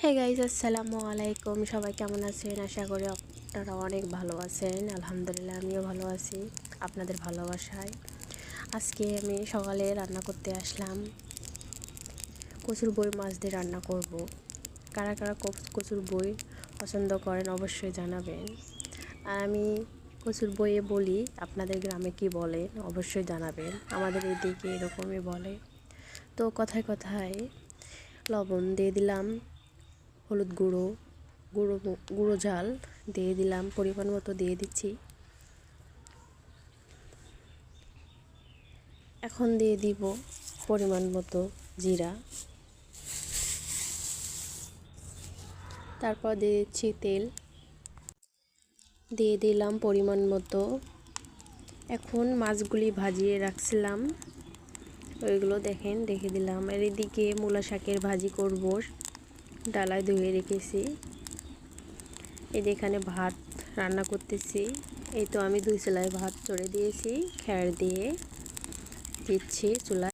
Hey guys, আসসালামু আলাইকুম। সবাই কেমন আছেন? আশা করি আপনারা অনেক ভালো আছেন। আলহামদুলিল্লাহ, আমিও ভালো আছি আপনাদের ভালোবাসায়। আজকে আমি সকালে রান্না করতে আসলাম। কচুর বই মাছ দিয়ে রান্না করব। কারা কারা কচুর বই পছন্দ করেন অবশ্যই জানাবেন। আর আমি কচুর বইয়ে বলি, আপনাদের গ্রামে কি বলেন অবশ্যই জানাবেন। আমাদের এদিকে এরকমই বলে। তো কথায় কথায় লবণ দিয়ে দিলাম, হলুদ গুঁড়ো, গুঁড়ো ঝাল দিয়ে দিলাম, পরিমাণ মতো দিয়ে দিচ্ছি। এখন দিয়ে দিব পরিমাণ মতো জিরা, তারপর দিয়ে দিচ্ছি তেল, দিয়ে দিলাম পরিমাণ মতো। এখন মাছগুলি ভাজিয়ে রাখছিলাম ওইগুলো দেখে দিলাম। আর এদিকে মূলা শাকের ভাজি করব, ডালায় ধুয়ে রেখেছি। এখানে ভাত রান্না করতেছি। এই তো আমি 2 চুলায় ভাত চড়ে দিয়েছি, খের দিয়ে দিচ্ছি চুলায়।